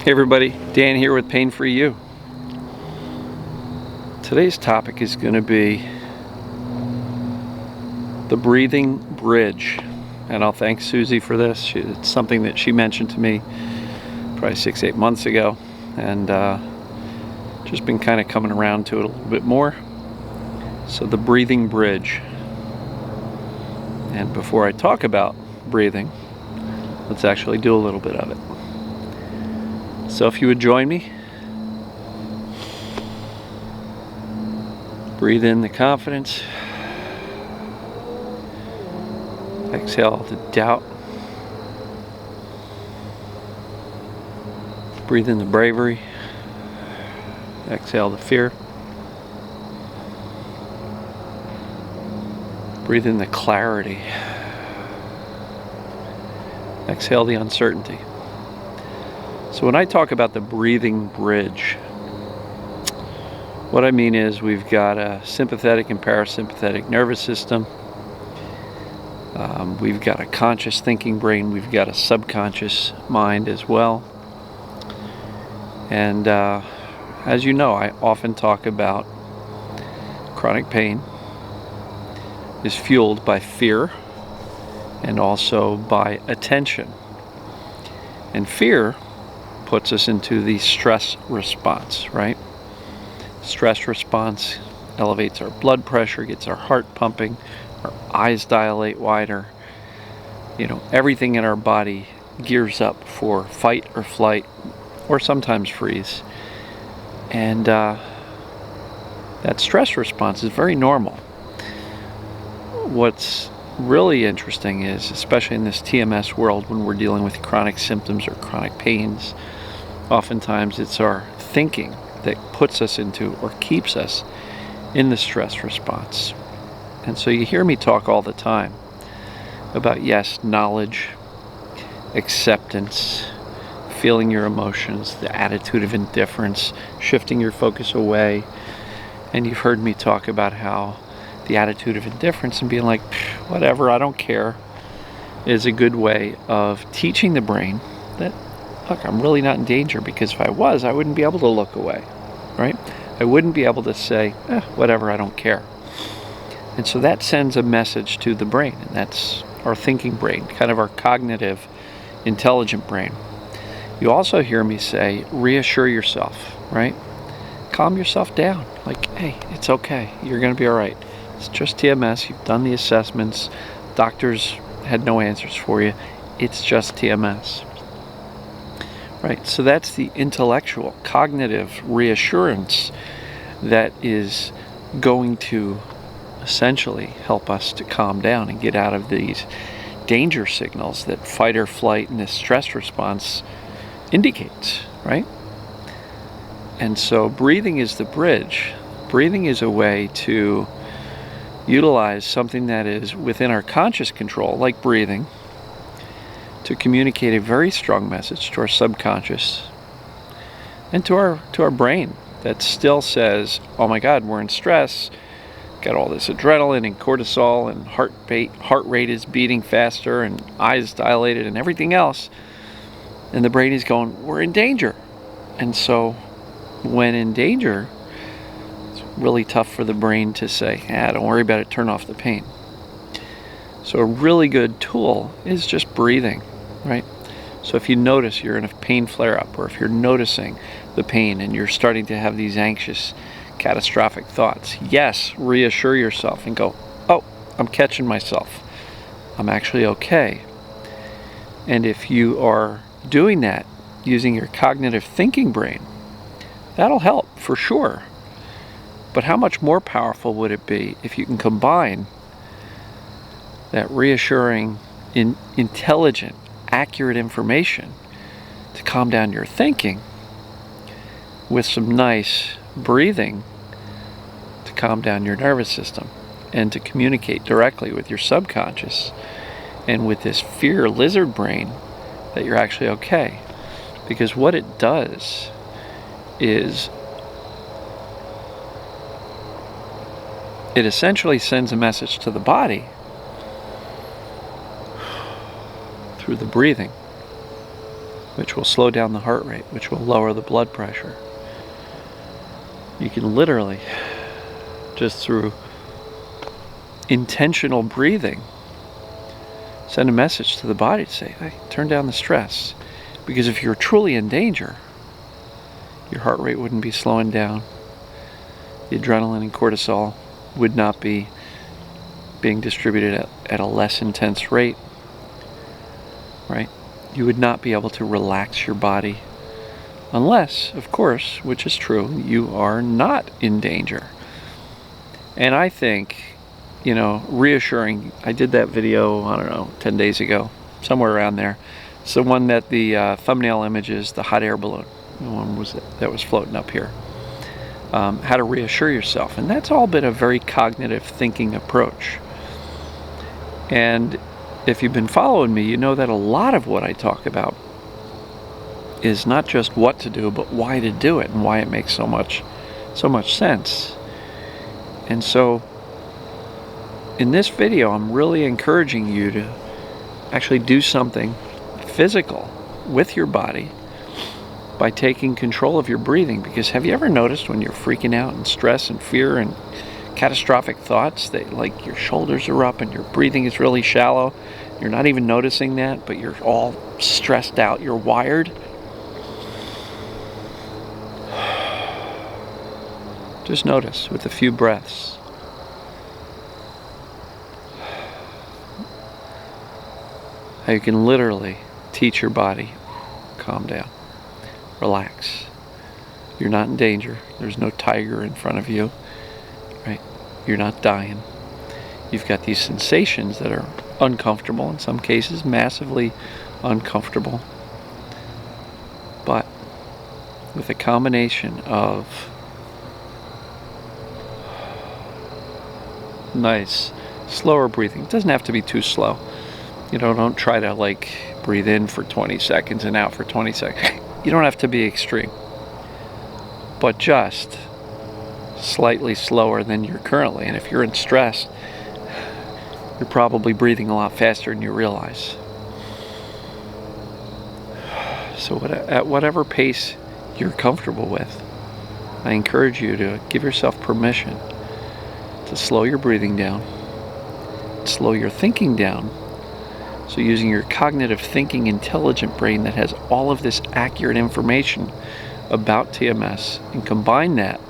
Hey everybody, Dan here with Pain Free You. Today's topic is going to be the breathing bridge, and I'll thank Susie for this. It's something that she mentioned to me probably 6-8 months ago, and just been kind of coming around to it a little bit more. So the breathing bridge. And before I talk about breathing, let's actually do a little bit of it. So if you would join me, breathe in the confidence, exhale the doubt, breathe in the bravery, exhale the fear, breathe in the clarity, exhale the uncertainty. So when I talk about the breathing bridge, what I mean is we've got a sympathetic and parasympathetic nervous system. We've got a conscious thinking brain. We've got a subconscious mind as well. And as you know, I often talk about chronic pain is fueled by fear and also by attention. And fear puts us into the stress response, right? Stress response elevates our blood pressure, gets our heart pumping, our eyes dilate wider. You know, everything in our body gears up for fight or flight, or sometimes freeze. And that stress response is very normal. What's really interesting is, especially in this TMS world, when we're dealing with chronic symptoms or chronic pains, oftentimes it's our thinking that puts us into or keeps us in the stress response. And so you hear me talk all the time about, yes, knowledge, acceptance, feeling your emotions, the attitude of indifference, shifting your focus away. And you've heard me talk about how the attitude of indifference and being like, whatever, I don't care, is a good way of teaching the brain that, look, I'm really not in danger, because if I was, I wouldn't be able to look away, right? I wouldn't be able to say, whatever, I don't care. And so that sends a message to the brain, and that's our thinking brain, kind of our cognitive, intelligent brain. You also hear me say, reassure yourself, right? Calm yourself down. Like, hey, it's okay. You're going to be all right. It's just TMS. You've done the assessments. Doctors had no answers for you. It's just TMS. Right, so that's the intellectual, cognitive reassurance that is going to essentially help us to calm down and get out of these danger signals that fight or flight and this stress response indicates, right? And so breathing is the bridge. Breathing is a way to utilize something that is within our conscious control, like breathing, to communicate a very strong message to our subconscious and to our brain that still says, oh my God, we're in stress, got all this adrenaline and cortisol, and heart rate is beating faster and eyes dilated and everything else. And the brain is going, we're in danger. And so when in danger, it's really tough for the brain to say, don't worry about it, turn off the pain. So a really good tool is just breathing. Right? So if you notice you're in a pain flare-up, or if you're noticing the pain and you're starting to have these anxious, catastrophic thoughts, yes, reassure yourself and go, oh, I'm catching myself. I'm actually okay. And if you are doing that using your cognitive thinking brain, that'll help for sure. But how much more powerful would it be if you can combine that reassuring, intelligent, accurate information to calm down your thinking with some nice breathing to calm down your nervous system and to communicate directly with your subconscious and with this fear lizard brain that you're actually okay. Because what it does is it essentially sends a message to the body through the breathing which will slow down the heart rate, which will lower the blood pressure. You can literally, just through intentional breathing, send a message to the body to say, hey, turn down the stress. Because if you're truly in danger, your heart rate wouldn't be slowing down. The adrenaline and cortisol would not be being distributed at a less intense rate, right? You would not be able to relax your body unless, of course, which is true, you are not in danger. And I think, reassuring, I did that video, I don't know, 10 days ago, somewhere around there. It's the one that the thumbnail image is the hot air balloon. The one that was floating up here. How to reassure yourself. And that's all been a very cognitive thinking approach. And if you've been following me, you know that a lot of what I talk about is not just what to do, but why to do it and why it makes so much sense. And so in this video, I'm really encouraging you to actually do something physical with your body by taking control of your breathing. Because have you ever noticed when you're freaking out and stress and fear and catastrophic thoughts that like your shoulders are up and your breathing is really shallow? You're not even noticing that, but you're all stressed out. You're wired. Just notice with a few breaths. How you can literally teach your body, calm down, relax. You're not in danger. There's no tiger in front of you, right? You're not dying. You've got these sensations that are uncomfortable, in some cases massively uncomfortable. But with a combination of nice, slower breathing. It doesn't have to be too slow. Don't try to like breathe in for 20 seconds and out for 20 seconds. You don't have to be extreme. But just slightly slower than you're currently. And if you're in stress, you're probably breathing a lot faster than you realize. So at whatever pace you're comfortable with, I encourage you to give yourself permission to slow your breathing down, slow your thinking down. So using your cognitive thinking intelligent brain that has all of this accurate information about TMS, and combine that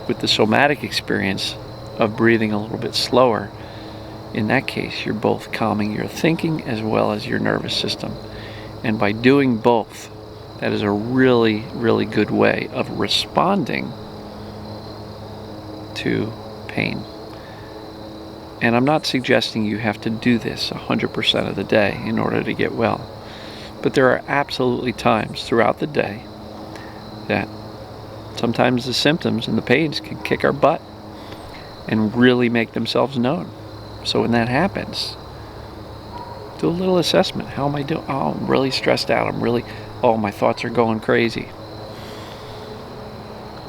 with the somatic experience of breathing a little bit slower. In that case, you're both calming your thinking as well as your nervous system. And by doing both, that is a really, really good way of responding to pain. And I'm not suggesting you have to do this 100% of the day in order to get well. But there are absolutely times throughout the day that sometimes the symptoms and the pains can kick our butt and really make themselves known. So when that happens, do a little assessment. How am I doing? Oh, I'm really stressed out. My thoughts are going crazy.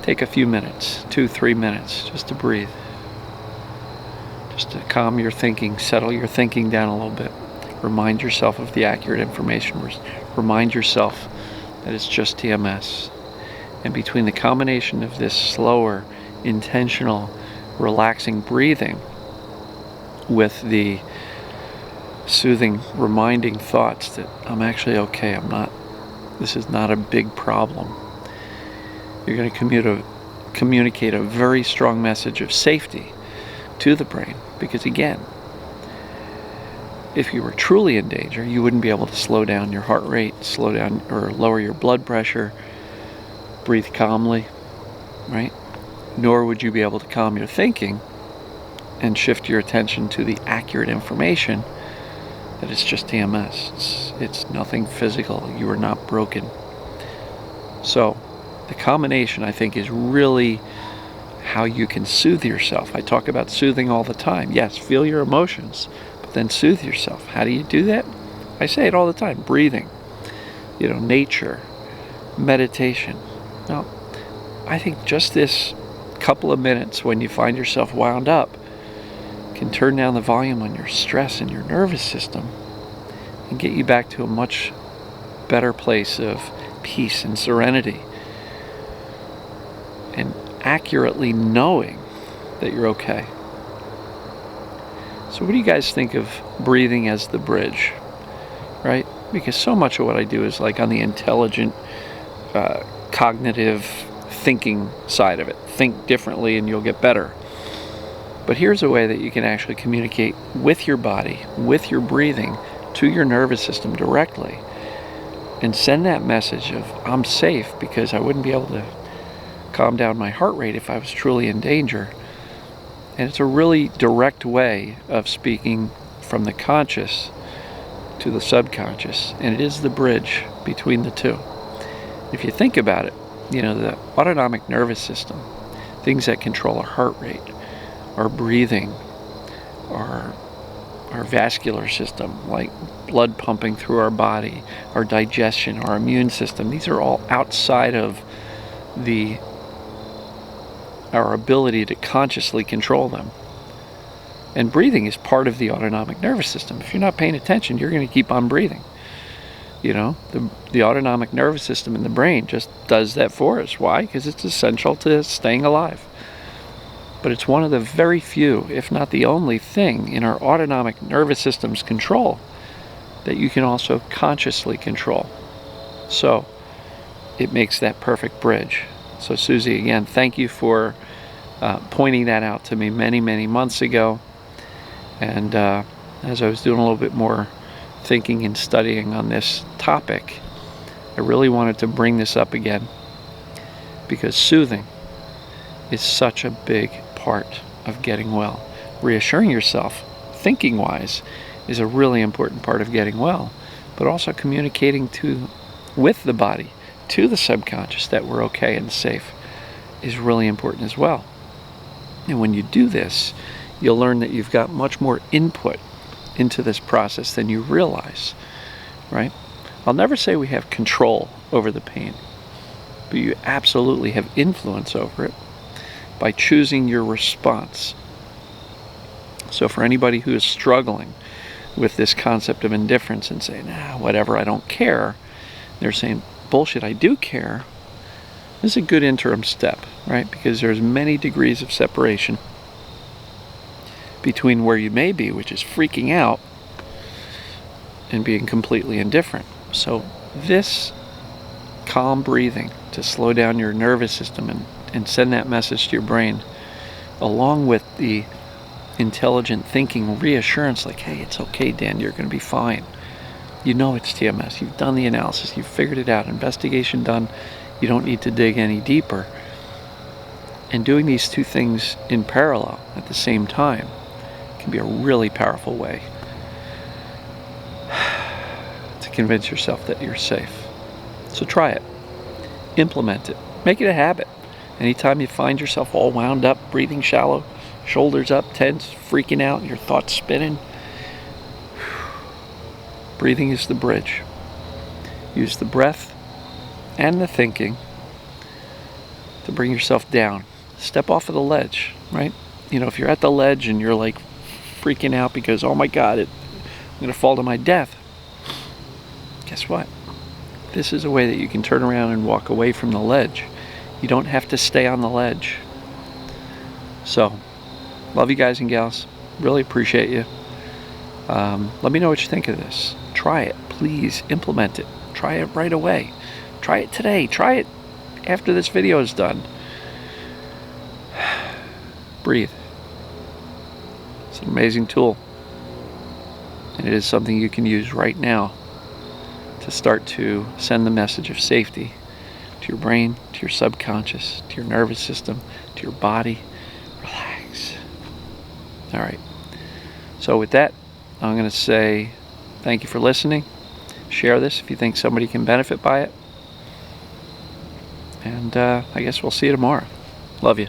Take a few minutes, 2-3 minutes, just to breathe. Just to calm your thinking, settle your thinking down a little bit. Remind yourself of the accurate information. Remind yourself that it's just TMS. And between the combination of this slower, intentional, relaxing breathing with the soothing, reminding thoughts that I'm actually okay, this is not a big problem, you're going to communicate a very strong message of safety to the brain. Because again, if you were truly in danger, you wouldn't be able to slow down your heart rate, slow down or lower your blood pressure, breathe calmly, right? Nor would you be able to calm your thinking and shift your attention to the accurate information that it's just TMS. It's nothing physical. You are not broken. So the combination, I think, is really how you can soothe yourself. I talk about soothing all the time. Yes, feel your emotions, but then soothe yourself. How do you do that? I say it all the time. Breathing, nature, meditation. Now, I think just this couple of minutes when you find yourself wound up can turn down the volume on your stress and your nervous system and get you back to a much better place of peace and serenity, and accurately knowing that you're okay. So what do you guys think of breathing as the bridge, right? Because so much of what I do is like on the intelligent, cognitive thinking side of it. Think differently and you'll get better. But here's a way that you can actually communicate with your body, with your breathing, to your nervous system directly, and send that message of, I'm safe, because I wouldn't be able to calm down my heart rate if I was truly in danger. And it's a really direct way of speaking from the conscious to the subconscious, and it is the bridge between the two. If you think about it, the autonomic nervous system, things that control our heart rate, our breathing, our vascular system, like blood pumping through our body, our digestion, our immune system, these are all outside of our ability to consciously control them. And breathing is part of the autonomic nervous system. If you're not paying attention, you're going to keep on breathing. The autonomic nervous system in the brain just does that for us. Why? Because it's essential to staying alive. But it's one of the very few, if not the only thing in our autonomic nervous system's control that you can also consciously control. So it makes that perfect bridge. So Susie, again, thank you for pointing that out to me many, many months ago. And as I was doing a little bit more thinking and studying on this topic, I really wanted to bring this up again, because soothing is such a big part of getting well. Reassuring yourself, thinking-wise, is a really important part of getting well, but also communicating with the body, to the subconscious, that we're okay and safe is really important as well. And when you do this, you'll learn that you've got much more input into this process than you realize, right? I'll never say we have control over the pain, but you absolutely have influence over it by choosing your response. So for anybody who is struggling with this concept of indifference and saying, whatever, I don't care, they're saying, bullshit, I do care. This is a good interim step, right? Because there's many degrees of separation between where you may be, which is freaking out, and being completely indifferent. So this calm breathing to slow down your nervous system and send that message to your brain, along with the intelligent thinking reassurance, like, hey, it's okay, Dan, you're going to be fine. You know it's TMS. You've done the analysis. You've figured it out. Investigation done. You don't need to dig any deeper. And doing these two things in parallel at the same time can be a really powerful way to convince yourself that you're safe. So try it. Implement it. Make it a habit. Anytime you find yourself all wound up, breathing shallow, shoulders up, tense, freaking out, your thoughts spinning, breathing is the bridge. Use the breath and the thinking to bring yourself down. Step off of the ledge, right? If you're at the ledge and you're like freaking out because, oh my God, I'm going to fall to my death. Guess what? This is a way that you can turn around and walk away from the ledge. You don't have to stay on the ledge. So, love you guys and gals. Really appreciate you. Let me know what you think of this. Try it. Please implement it. Try it right away. Try it today. Try it after this video is done. Breathe. It's an amazing tool. And it is something you can use right now to start to send the message of safety to your brain, to your subconscious, to your nervous system, to your body. Relax. All right. So with that, I'm going to say thank you for listening. Share this if you think somebody can benefit by it. And I guess we'll see you tomorrow. Love you.